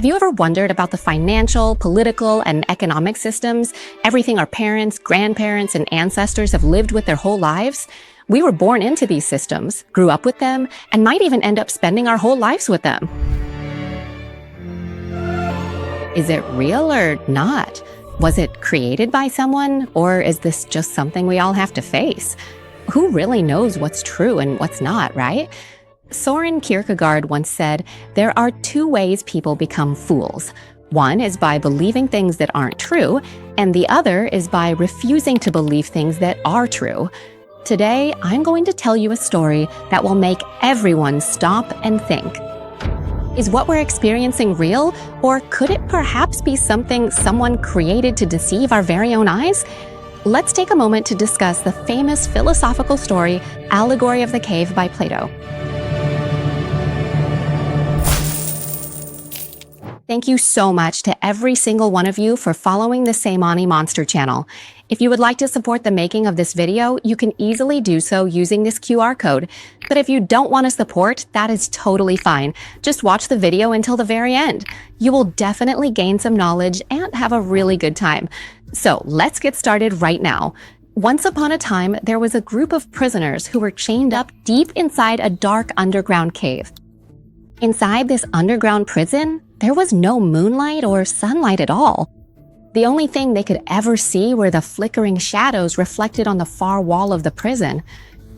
Have you ever wondered about the financial, political, and economic systems, everything our parents, grandparents, and ancestors have lived with their whole lives? We were born into these systems, grew up with them, and might even end up spending our whole lives with them. Is it real or not? Was it created by someone, or is this just something we all have to face? Who really knows what's true and what's not, right? Soren Kierkegaard once said, there are two ways people become fools. One is by believing things that aren't true, and the other is by refusing to believe things that are true. Today, I'm going to tell you a story that will make everyone stop and think. Is what we're experiencing real, or could it perhaps be something someone created to deceive our very own eyes? Let's take a moment to discuss the famous philosophical story, Allegory of the Cave by Plato. Thank you so much to every single one of you for following the Seimani Monster channel. If you would like to support the making of this video, you can easily do so using this QR code. But if you don't want to support, that is totally fine. Just watch the video until the very end. You will definitely gain some knowledge and have a really good time. So let's get started right now. Once upon a time, there was a group of prisoners who were chained up deep inside a dark underground cave. Inside this underground prison, there was no moonlight or sunlight at all. The only thing they could ever see were the flickering shadows reflected on the far wall of the prison.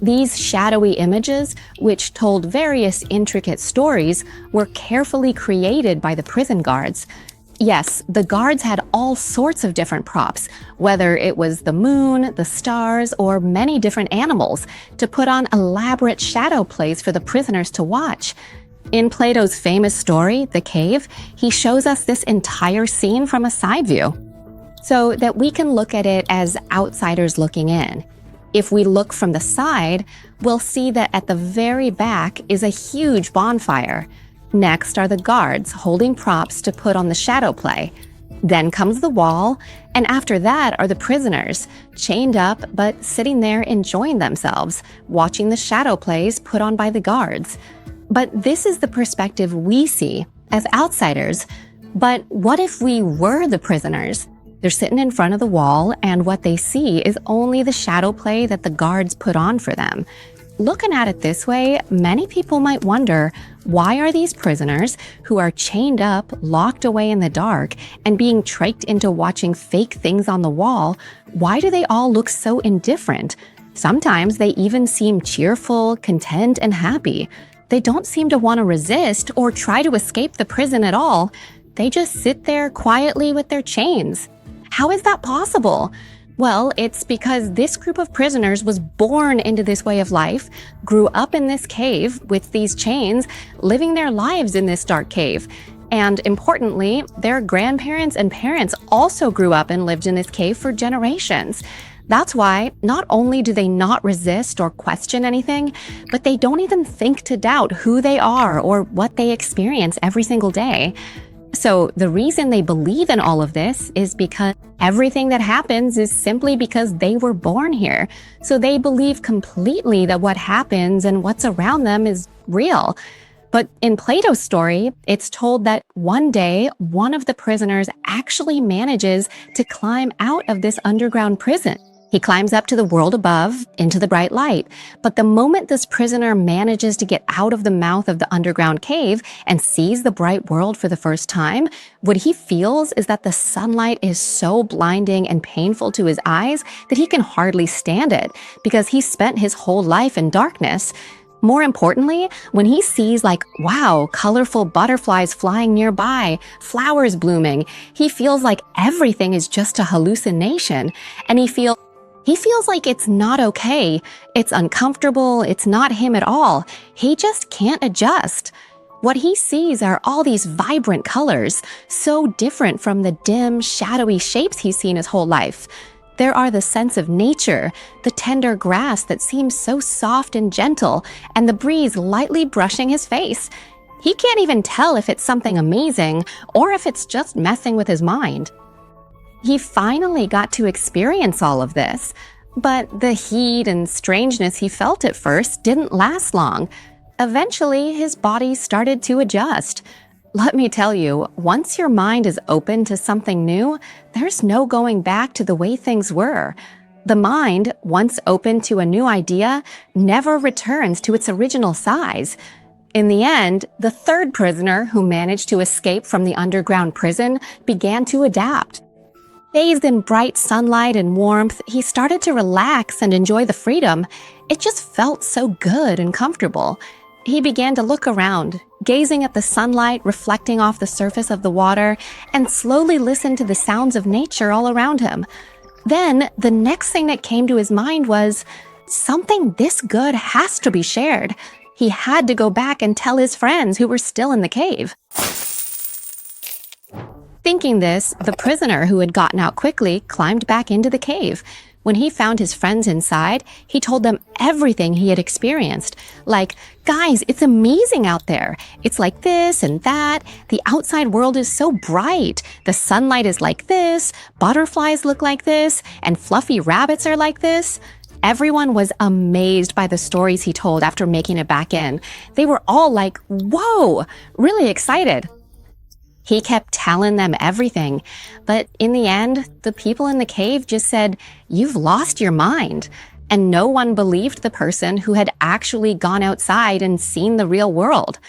These shadowy images, which told various intricate stories, were carefully created by the prison guards. Yes, the guards had all sorts of different props, whether it was the moon, the stars, or many different animals, to put on elaborate shadow plays for the prisoners to watch. In Plato's famous story, The Cave, he shows us this entire scene from a side view, so that we can look at it as outsiders looking in. If we look from the side, we'll see that at the very back is a huge bonfire. Next are the guards holding props to put on the shadow play. Then comes the wall, and after that are the prisoners, chained up but sitting there enjoying themselves, watching the shadow plays put on by the guards. But this is the perspective we see as outsiders. But what if we were the prisoners? They're sitting in front of the wall, and what they see is only the shadow play that the guards put on for them. Looking at it this way, many people might wonder, why are these prisoners, who are chained up, locked away in the dark, and being tricked into watching fake things on the wall, why do they all look so indifferent? Sometimes they even seem cheerful, content, and happy. They don't seem to want to resist or try to escape the prison at all. They just sit there quietly with their chains. How is that possible? Well, it's because this group of prisoners was born into this way of life, grew up in this cave with these chains, living their lives in this dark cave. And importantly, their grandparents and parents also grew up and lived in this cave for generations. That's why not only do they not resist or question anything, but they don't even think to doubt who they are or what they experience every single day. So the reason they believe in all of this is because everything that happens is simply because they were born here. So they believe completely that what happens and what's around them is real. But in Plato's story, it's told that one day, one of the prisoners actually manages to climb out of this underground prison. He climbs up to the world above, into the bright light. But the moment this prisoner manages to get out of the mouth of the underground cave and sees the bright world for the first time, what he feels is that the sunlight is so blinding and painful to his eyes that he can hardly stand it, because he spent his whole life in darkness. More importantly, when he sees wow, colorful butterflies flying nearby, flowers blooming, he feels like everything is just a hallucination, and he feels like it's not okay, it's uncomfortable, it's not him at all. He just can't adjust. What he sees are all these vibrant colors, so different from the dim, shadowy shapes he's seen his whole life. There are the sense of nature, the tender grass that seems so soft and gentle, and the breeze lightly brushing his face. He can't even tell if it's something amazing or if it's just messing with his mind. He finally got to experience all of this, but the heat and strangeness he felt at first didn't last long. Eventually, his body started to adjust. Let me tell you, once your mind is open to something new, there's no going back to the way things were. The mind, once open to a new idea, never returns to its original size. In the end, the third prisoner who managed to escape from the underground prison began to adapt. Bathed in bright sunlight and warmth, he started to relax and enjoy the freedom. It just felt so good and comfortable. He began to look around, gazing at the sunlight reflecting off the surface of the water, and slowly listened to the sounds of nature all around him. Then, the next thing that came to his mind was, something this good has to be shared. He had to go back and tell his friends who were still in the cave. Thinking this, the prisoner who had gotten out quickly climbed back into the cave. When he found his friends inside, he told them everything he had experienced. Like, guys, it's amazing out there. It's like this and that. The outside world is so bright. The sunlight is like this. Butterflies look like this. And fluffy rabbits are like this. Everyone was amazed by the stories he told after making it back in. They were all like, whoa, really excited. He kept telling them everything, but in the end, the people in the cave just said, "You've lost your mind." And no one believed the person who had actually gone outside and seen the real world.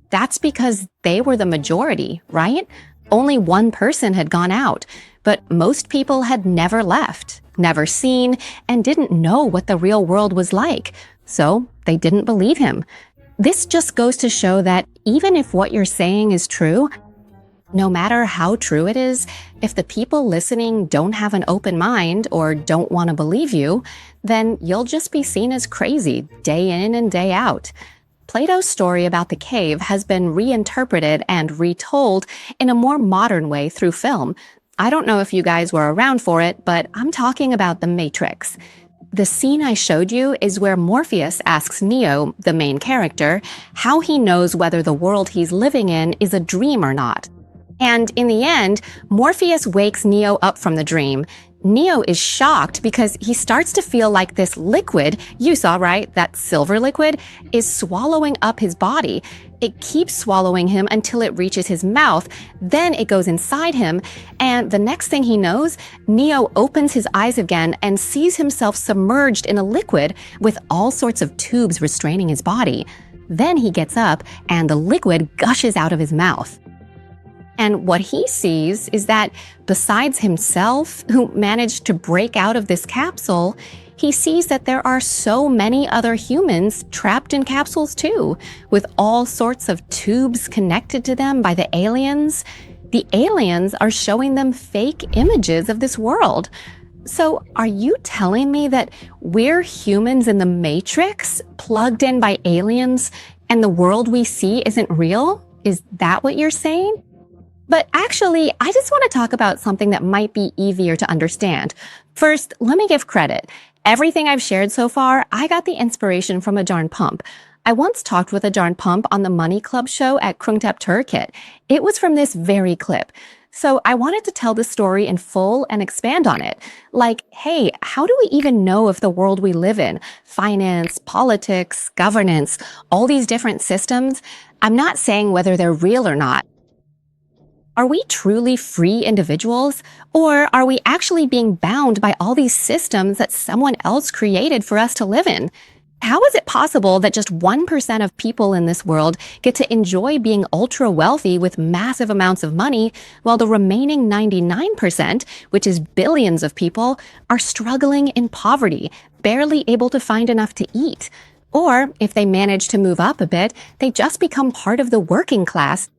That's because they were the majority, right? Only one person had gone out, but most people had never left, never seen, and didn't know what the real world was like. So they didn't believe him. This just goes to show that even if what you're saying is true, no matter how true it is, if the people listening don't have an open mind or don't want to believe you, then you'll just be seen as crazy day in and day out. Plato's story about the cave has been reinterpreted and retold in a more modern way through film. I don't know if you guys were around for it, but I'm talking about The Matrix. The scene I showed you is where Morpheus asks Neo, the main character, how he knows whether the world he's living in is a dream or not. And in the end, Morpheus wakes Neo up from the dream. Neo is shocked because he starts to feel like this liquid, you saw, right, that silver liquid, is swallowing up his body. It keeps swallowing him until it reaches his mouth. Then it goes inside him. And the next thing he knows, Neo opens his eyes again and sees himself submerged in a liquid with all sorts of tubes restraining his body. Then he gets up and the liquid gushes out of his mouth. And what he sees is that besides himself, who managed to break out of this capsule, he sees that there are so many other humans trapped in capsules too, with all sorts of tubes connected to them by the aliens. The aliens are showing them fake images of this world. So are you telling me that we're humans in the Matrix, plugged in by aliens, and the world we see isn't real? Is that what you're saying? But actually, I just want to talk about something that might be easier to understand. First, let me give credit. Everything I've shared so far, I got the inspiration from a darn pump. I once talked with a darn pump on the Money Club show at Krungtap Turkit. It was from this very clip. So I wanted to tell the story in full and expand on it. Like, hey, how do we even know if the world we live in, finance, politics, governance, all these different systems, I'm not saying whether they're real or not. Are we truly free individuals, or are we actually being bound by all these systems that someone else created for us to live in? How is it possible that just 1% of people in this world get to enjoy being ultra wealthy with massive amounts of money, while the remaining 99%, which is billions of people, are struggling in poverty, barely able to find enough to eat? Or, if they manage to move up a bit, they just become part of the working class,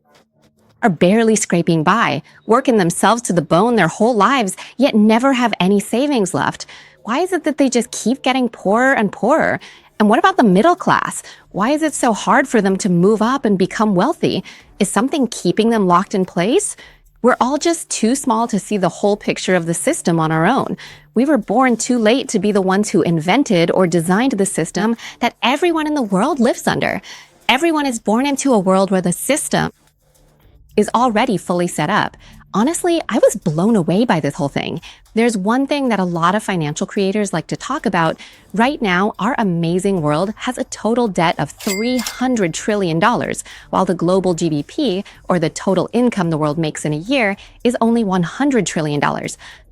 are barely scraping by, working themselves to the bone their whole lives, yet never have any savings left. Why is it that they just keep getting poorer and poorer? And what about the middle class? Why is it so hard for them to move up and become wealthy? Is something keeping them locked in place? We're all just too small to see the whole picture of the system on our own. We were born too late to be the ones who invented or designed the system that everyone in the world lives under. Everyone is born into a world where the system is already fully set up. Honestly, I was blown away by this whole thing. There's one thing that a lot of financial creators like to talk about. Right now, our amazing world has a total debt of $300 trillion, while the global GDP, or the total income the world makes in a year, is only $100 trillion.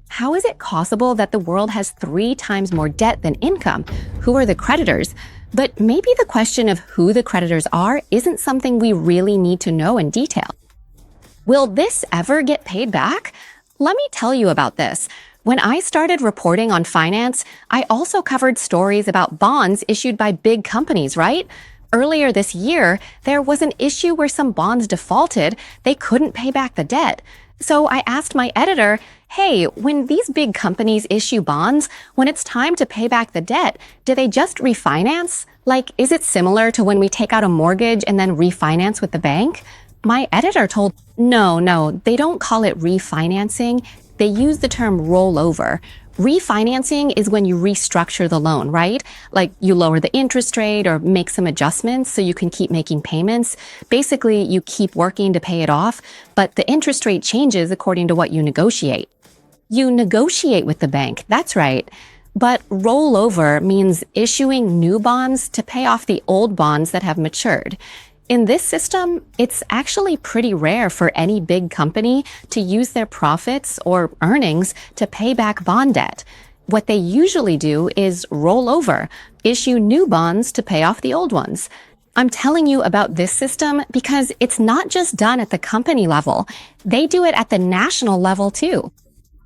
How is it possible that the world has 3 times more debt than income? Who are the creditors? But maybe the question of who the creditors are isn't something we really need to know in detail. Will this ever get paid back? Let me tell you about this. When I started reporting on finance, I also covered stories about bonds issued by big companies, right? Earlier this year, there was an issue where some bonds defaulted. They couldn't pay back the debt. So I asked my editor, hey, when these big companies issue bonds, when it's time to pay back the debt, do they just refinance? Like, is it similar to when we take out a mortgage and then refinance with the bank? My editor told, no, they don't call it refinancing. They use the term rollover. Refinancing is when you restructure the loan, right? Like you lower the interest rate or make some adjustments so you can keep making payments. Basically, you keep working to pay it off, but the interest rate changes according to what you negotiate. You negotiate with the bank, that's right. But rollover means issuing new bonds to pay off the old bonds that have matured. In this system, it's actually pretty rare for any big company to use their profits or earnings to pay back bond debt. What they usually do is roll over, issue new bonds to pay off the old ones. I'm telling you about this system because it's not just done at the company level. They do it at the national level too.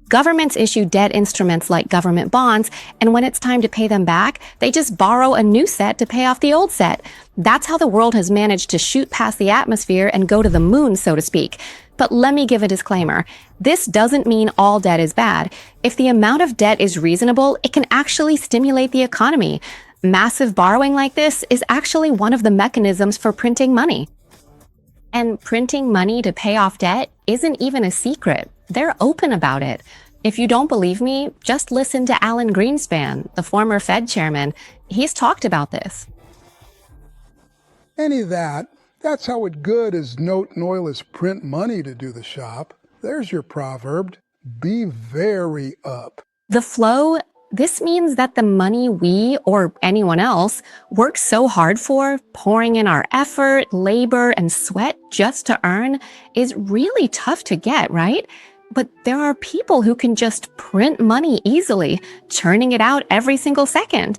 Governments issue debt instruments like government bonds, and when it's time to pay them back, they just borrow a new set to pay off the old set. That's how the world has managed to shoot past the atmosphere and go to the moon, so to speak. But let me give a disclaimer. This doesn't mean all debt is bad. If the amount of debt is reasonable, it can actually stimulate the economy. Massive borrowing like this is actually one of the mechanisms for printing money. And printing money to pay off debt isn't even a secret. They're open about it. If you don't believe me, just listen to Alan Greenspan, the former Fed chairman. He's talked about this. Any that's how it good as note and oil is print money to do the shop. There's your proverb. Be very up. The flow, this means that the money we or anyone else works so hard for, pouring in our effort, labor, and sweat just to earn, is really tough to get, right? But there are people who can just print money easily, churning it out every single second.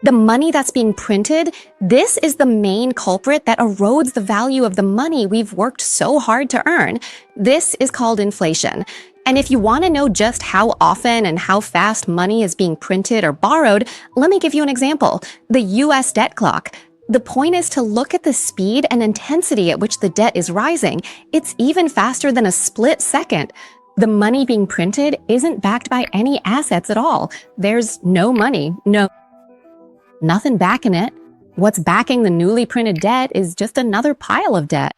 The money that's being printed, this is the main culprit that erodes the value of the money we've worked so hard to earn. This is called inflation. And if you want to know just how often and how fast money is being printed or borrowed, let me give you an example. The US debt clock. The point is to look at the speed and intensity at which the debt is rising. It's even faster than a split second. The money being printed isn't backed by any assets at all. There's no money, nothing backing it. What's backing the newly printed debt is just another pile of debt.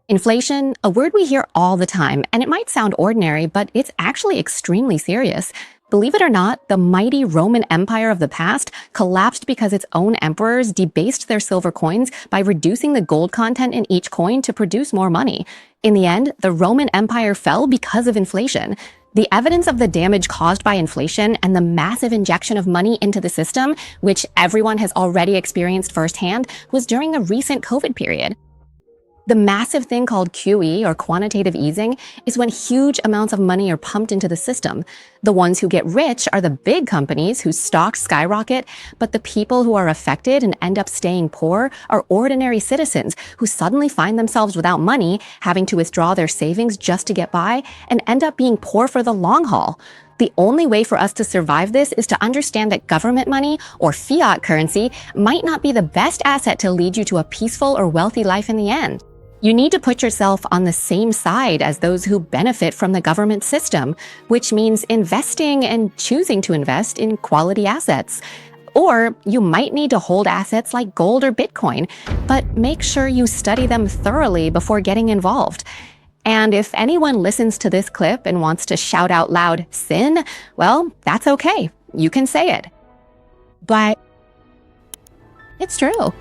Inflation, a word we hear all the time, and it might sound ordinary, but it's actually extremely serious. Believe it or not, the mighty Roman Empire of the past collapsed because its own emperors debased their silver coins by reducing the gold content in each coin to produce more money. In the end, the Roman Empire fell because of inflation. The evidence of the damage caused by inflation and the massive injection of money into the system, which everyone has already experienced firsthand, was during the recent COVID period. The massive thing called QE, or quantitative easing, is when huge amounts of money are pumped into the system. The ones who get rich are the big companies whose stocks skyrocket, but the people who are affected and end up staying poor are ordinary citizens who suddenly find themselves without money, having to withdraw their savings just to get by, and end up being poor for the long haul. The only way for us to survive this is to understand that government money, or fiat currency, might not be the best asset to lead you to a peaceful or wealthy life in the end. You need to put yourself on the same side as those who benefit from the government system, which means investing and choosing to invest in quality assets. Or you might need to hold assets like gold or Bitcoin, but make sure you study them thoroughly before getting involved. And if anyone listens to this clip and wants to shout out loud, sin, well, that's okay. You can say it. But it's true.